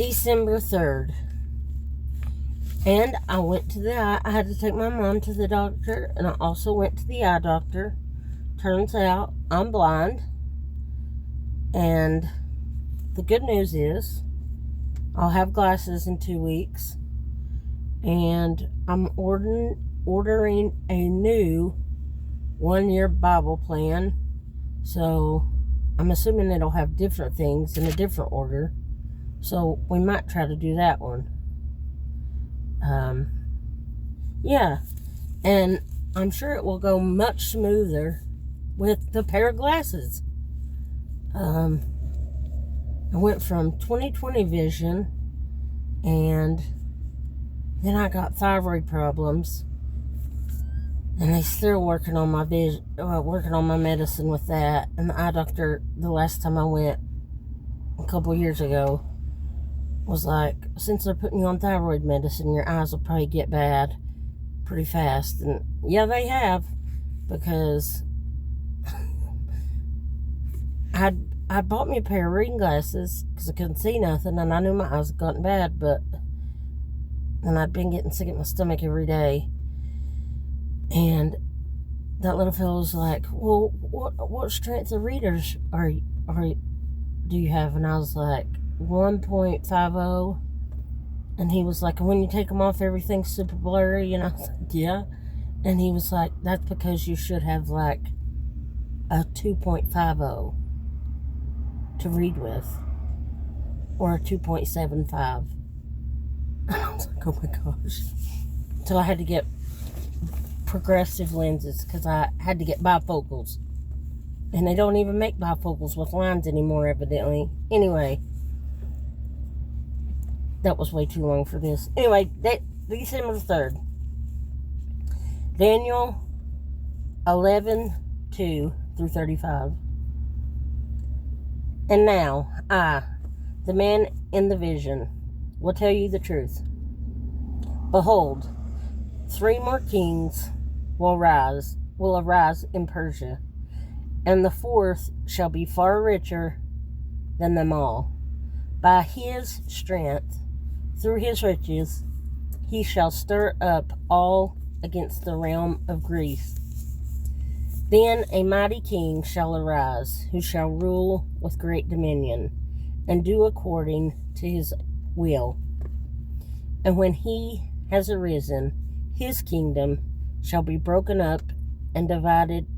December 3rd. And I had to take my mom to the doctor, and I also went to the eye doctor. Turns out I'm blind. And the good news is I'll have glasses in 2 weeks. And I'm ordering a new 1-year Bible plan. So I'm assuming it'll have different things in a different order. So we might try to do that one. Yeah. And I'm sure it will go much smoother with the pair of glasses. I went from 20/20 vision, and then I got thyroid problems, and they still working on my working on my medicine with that. And the eye doctor, the last time I went a couple years ago, was like, since they're putting you on thyroid medicine, your eyes will probably get bad pretty fast. And yeah, they have, because I bought me a pair of reading glasses because I couldn't see nothing, and I knew my eyes had gotten bad, but then I'd been getting sick at my stomach every day. And that little fellow was like, well, what strength of readers do you have? And I was like, 1.50. And he was like, when you take them off, everything's super blurry. And I was like, yeah. And he was like, that's because you should have like a 2.50 to read with, or a 2.75. And I was like, oh my gosh. So I had to get progressive lenses because I had to get bifocals. And they don't even make bifocals with lines anymore, evidently. Anyway, that was way too long for this. Anyway, December 3rd. Daniel 11:2-35. And now, I, the man in the vision, will tell you the truth. Behold, 3 more kings will arise in Persia, and the 4th shall be far richer than them all. By his strength, through his riches, he shall stir up all against the realm of Greece. Then a mighty king shall arise, who shall rule with great dominion, and do according to his will. And when he has arisen, his kingdom shall be broken up and divided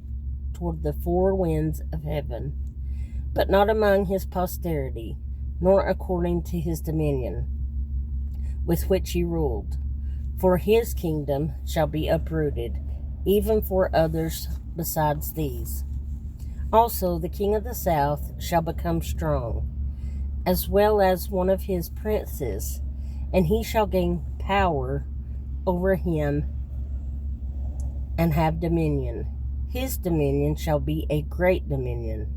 toward the 4 winds of heaven, but not among his posterity, nor according to his dominion, with which he ruled. For his kingdom shall be uprooted, even for others besides these. Also the king of the south shall become strong, as well as one of his princes, and he shall gain power over him and have dominion. His dominion shall be a great dominion.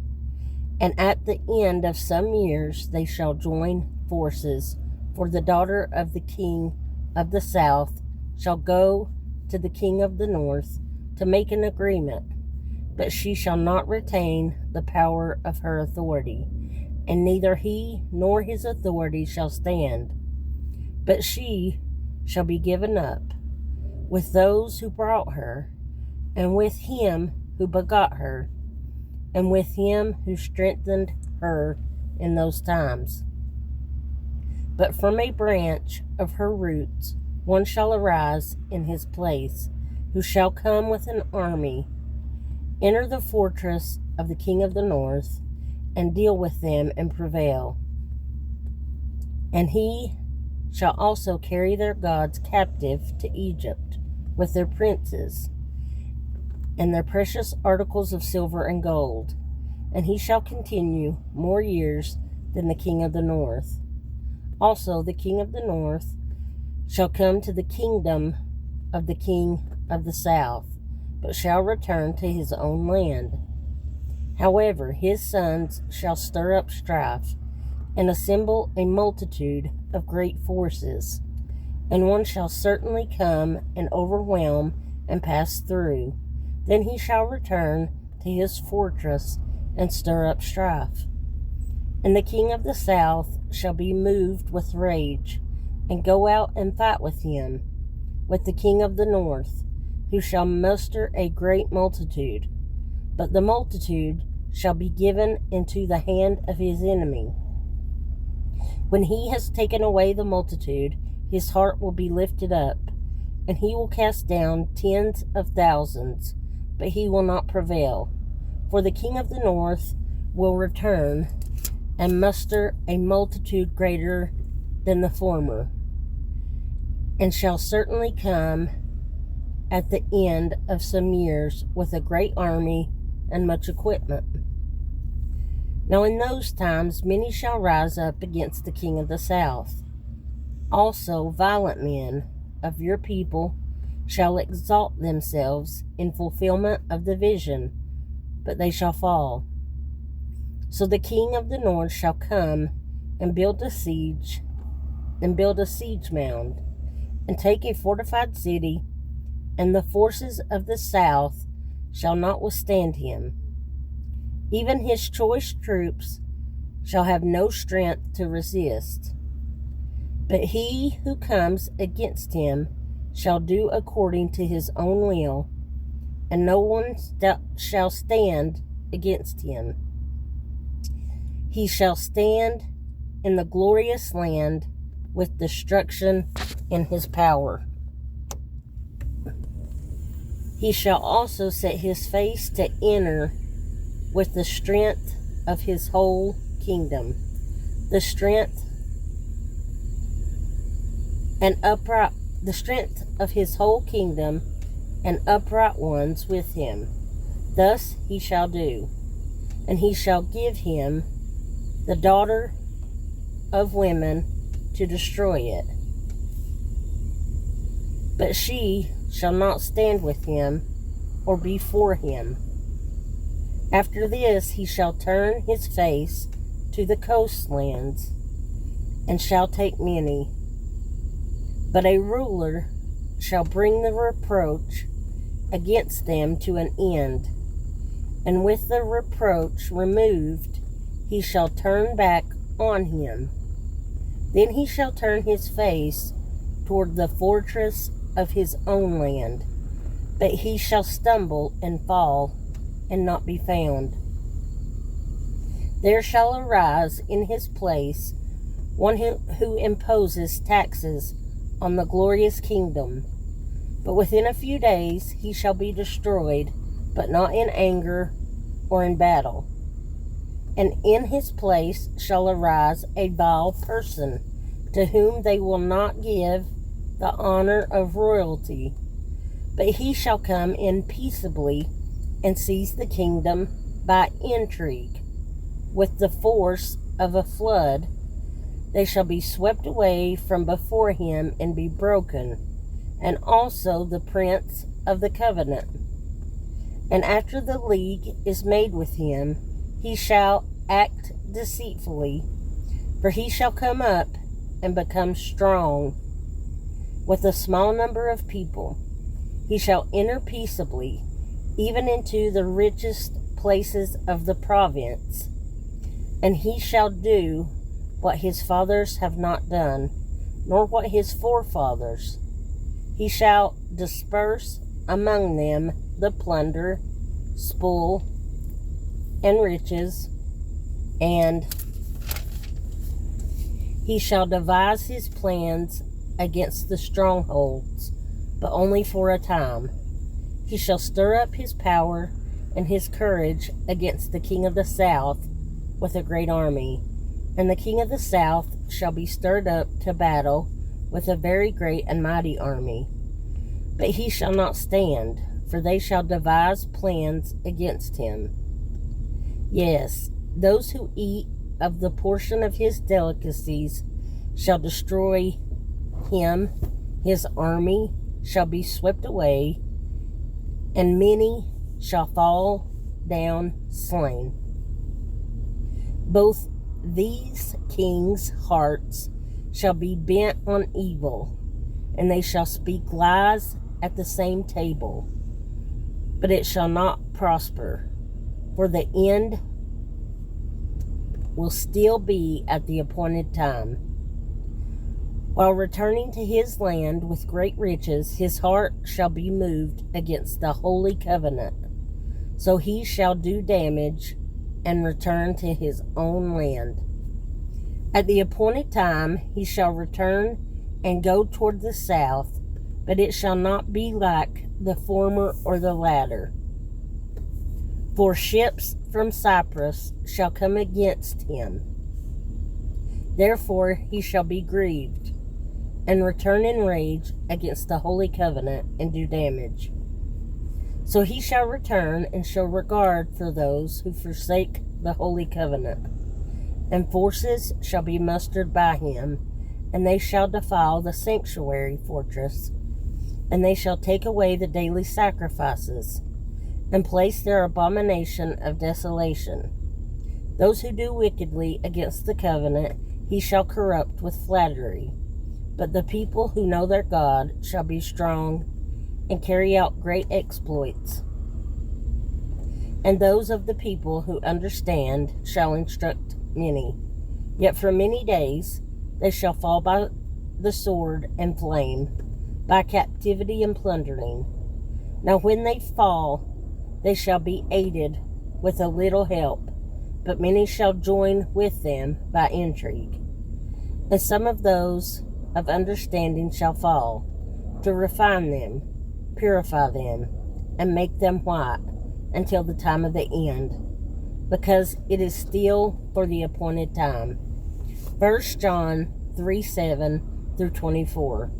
And at the end of some years they shall join forces, for the daughter of the king of the south shall go to the king of the north to make an agreement, but she shall not retain the power of her authority, and neither he nor his authority shall stand, but she shall be given up with those who brought her, and with him who begot her, and with him who strengthened her in those times. But from a branch of her roots one shall arise in his place, who shall come with an army, enter the fortress of the king of the north, and deal with them and prevail. And he shall also carry their gods captive to Egypt, with their princes, and their precious articles of silver and gold. And he shall continue more years than the king of the north. Also the king of the north shall come to the kingdom of the king of the south, but shall return to his own land. However, his sons shall stir up strife, and assemble a multitude of great forces, and one shall certainly come and overwhelm and pass through. Then he shall return to his fortress and stir up strife. And the king of the south shall be moved with rage, and go out and fight with him, with the king of the north, who shall muster a great multitude. But the multitude shall be given into the hand of his enemy. When he has taken away the multitude, his heart will be lifted up, and he will cast down tens of thousands, but he will not prevail. For the king of the north will return and muster a multitude greater than the former, and shall certainly come at the end of some years with a great army and much equipment. Now in those times many shall rise up against the king of the south. Also violent men of your people shall exalt themselves in fulfillment of the vision, but they shall fall. So the king of the north shall come and build a siege mound, and take a fortified city, and the forces of the south shall not withstand him. Even his choice troops shall have no strength to resist. But he who comes against him shall do according to his own will, and no one shall stand against him. He shall stand in the glorious land with destruction in his power. He shall also set his face to enter with the strength of his whole kingdom, the strength of his whole kingdom, and upright ones with him. Thus he shall do, and he shall give him the daughter of women to destroy it. But she shall not stand with him or be for him. After this he shall turn his face to the coastlands, and shall take many. But a ruler shall bring the reproach against them to an end, and with the reproach removed, he shall turn back on him. Then he shall turn his face toward the fortress of his own land, but he shall stumble and fall and not be found. There shall arise in his place one who imposes taxes on the glorious kingdom, but within a few days he shall be destroyed, but not in anger or in battle. And in his place shall arise a vile person, to whom they will not give the honor of royalty, but he shall come in peaceably and seize the kingdom by intrigue. With the force of a flood, they shall be swept away from before him and be broken, and also the prince of the covenant. And after the league is made with him, he shall act deceitfully, for he shall come up and become strong with a small number of people. He shall enter peaceably, even into the richest places of the province, and he shall do what his fathers have not done, nor what his forefathers. He shall disperse among them the plunder, spoil, and riches, and he shall devise his plans against the strongholds, but only for a time. He shall stir up his power and his courage against the king of the south with a great army. And the king of the south shall be stirred up to battle with a very great and mighty army. But he shall not stand, for they shall devise plans against him. Yes, those who eat of the portion of his delicacies shall destroy him. His army shall be swept away, and many shall fall down slain. Both these kings' hearts shall be bent on evil, and they shall speak lies at the same table, but it shall not prosper, for the end will still be at the appointed time. While returning to his land with great riches, his heart shall be moved against the holy covenant. So he shall do damage and return to his own land. At the appointed time he shall return and go toward the south, but it shall not be like the former or the latter. For ships from Cyprus shall come against him. Therefore he shall be grieved, and return in rage against the holy covenant, and do damage. So he shall return and show regard for those who forsake the holy covenant. And forces shall be mustered by him, and they shall defile the sanctuary fortress, and they shall take away the daily sacrifices, and place their abomination of desolation. Those who do wickedly against the covenant he shall corrupt with flattery. But the people who know their God shall be strong and carry out great exploits. And those of the people who understand shall instruct many. Yet for many days they shall fall by the sword and flame, by captivity and plundering. Now when they fall, they shall be aided with a little help, but many shall join with them by intrigue. And some of those of understanding shall fall, to refine them, purify them, and make them white until the time of the end, because it is still for the appointed time. 1 John 3:7 through 24.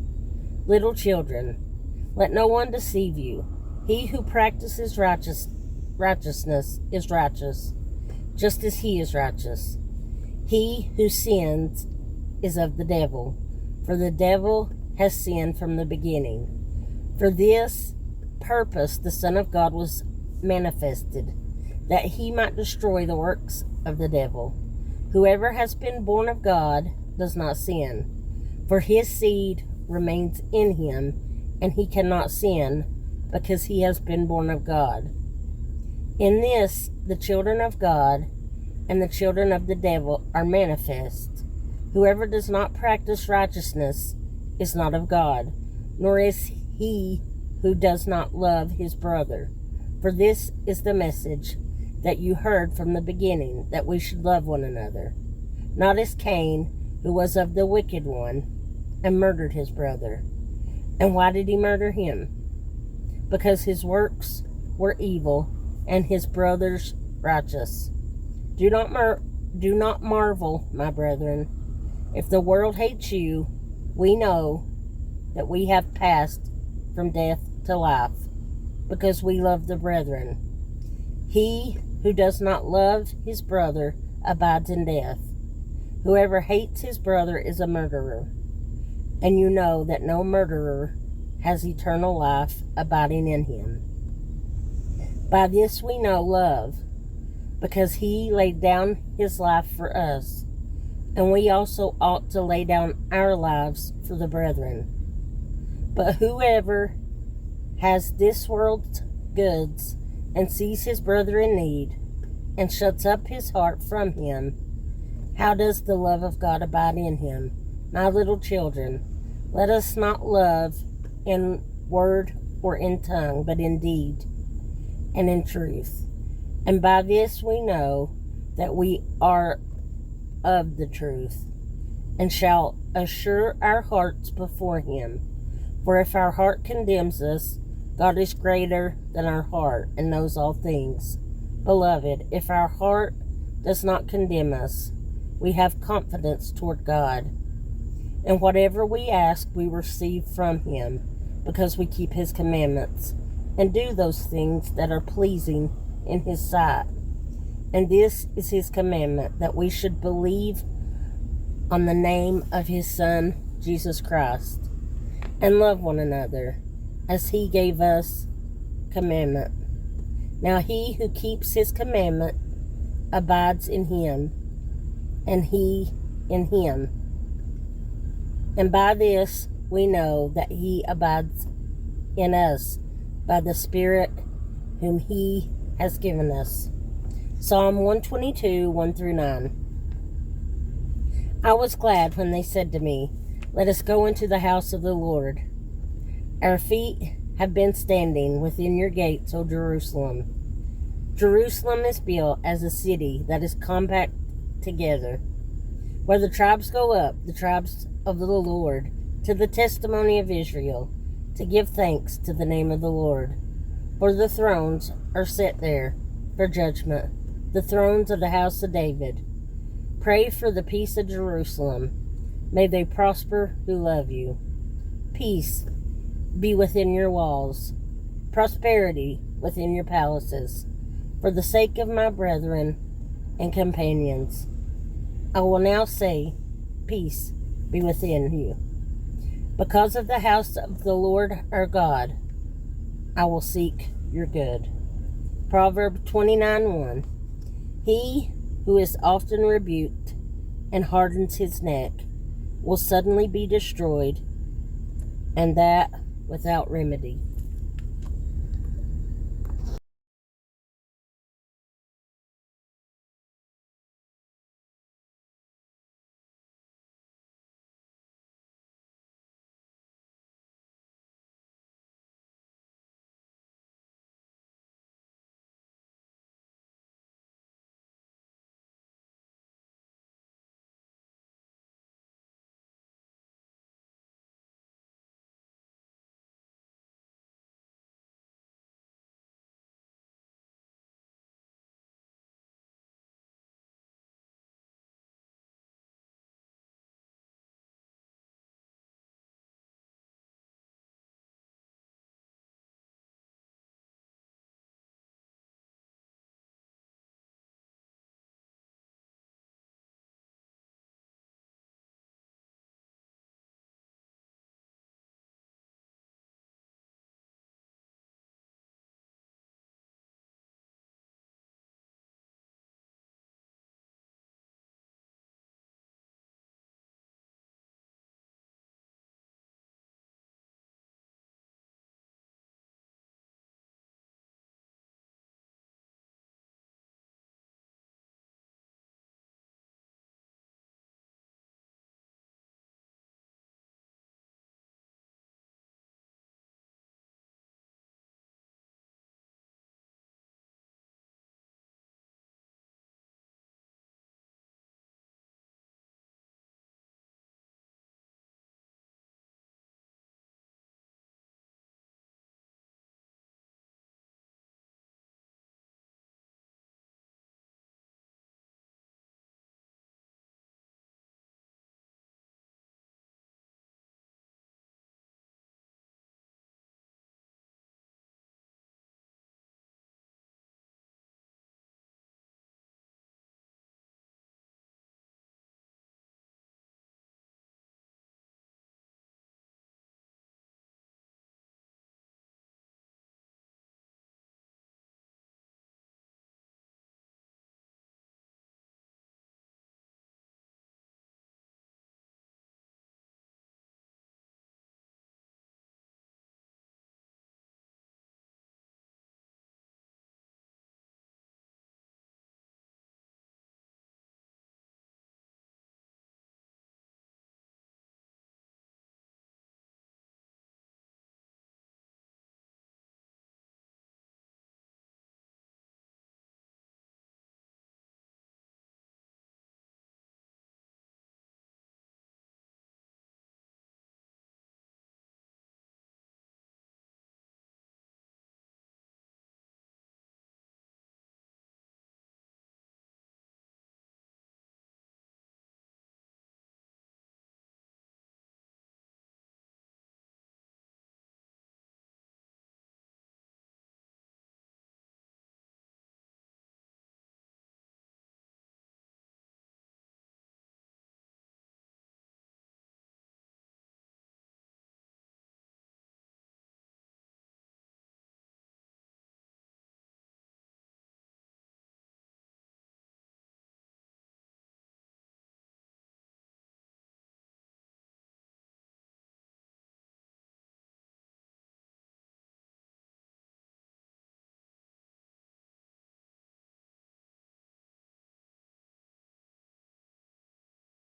Little children, let no one deceive you. He who practices righteousness is righteous, just as he is righteous. He who sins is of the devil, for the devil has sinned from the beginning. For this purpose the Son of God was manifested, that he might destroy the works of the devil. Whoever has been born of God does not sin, for his seed remains in him, and he cannot sin, because he has been born of God. In this the children of God and the children of the devil are manifest. Whoever does not practice righteousness is not of God, nor is he who does not love his brother. For this is the message that you heard from the beginning, that we should love one another. Not as Cain, who was of the wicked one, and murdered his brother. And why did he murder him? Because his works were evil, and his brother's righteous. Do not marvel, my brethren, if the world hates you. We know that we have passed from death to life, because we love the brethren. He who does not love his brother abides in death. Whoever hates his brother is a murderer, and you know that no murderer has eternal life abiding in him. By this we know love, because he laid down his life for us, and we also ought to lay down our lives for the brethren. But whoever has this world's goods and sees his brother in need, and shuts up his heart from him, how does the love of God abide in him? My little children, let us not love in word or in tongue, but in deed and in truth. And by this we know that we are of the truth, and shall assure our hearts before him. For if our heart condemns us, God is greater than our heart, and knows all things. Beloved, if our heart does not condemn us, we have confidence toward God. And whatever we ask, we receive from him, because we keep his commandments, and do those things that are pleasing in his sight. And this is his commandment, that we should believe on the name of his Son, Jesus Christ, and love one another, as he gave us commandment. Now he who keeps his commandment abides in him, and he in him. And by this we know that he abides in us, by the Spirit whom he has given us. Psalm 122, 1 through 9. I was glad when they said to me, "Let us go into the house of the Lord." Our feet have been standing within your gates, O Jerusalem. Jerusalem is built as a city that is compact together, where the tribes go up, the tribes of the Lord, to the testimony of Israel, to give thanks to the name of the Lord. For the thrones are set there for judgment, the thrones of the house of David. Pray for the peace of Jerusalem. May they prosper who love you. Peace be within your walls, prosperity within your palaces. For the sake of my brethren and companions, I will now say, peace be within you. Because of the house of the Lord our God, I will seek your good. Proverbs 29:1. He who is often rebuked and hardens his neck will suddenly be destroyed, and that without remedy.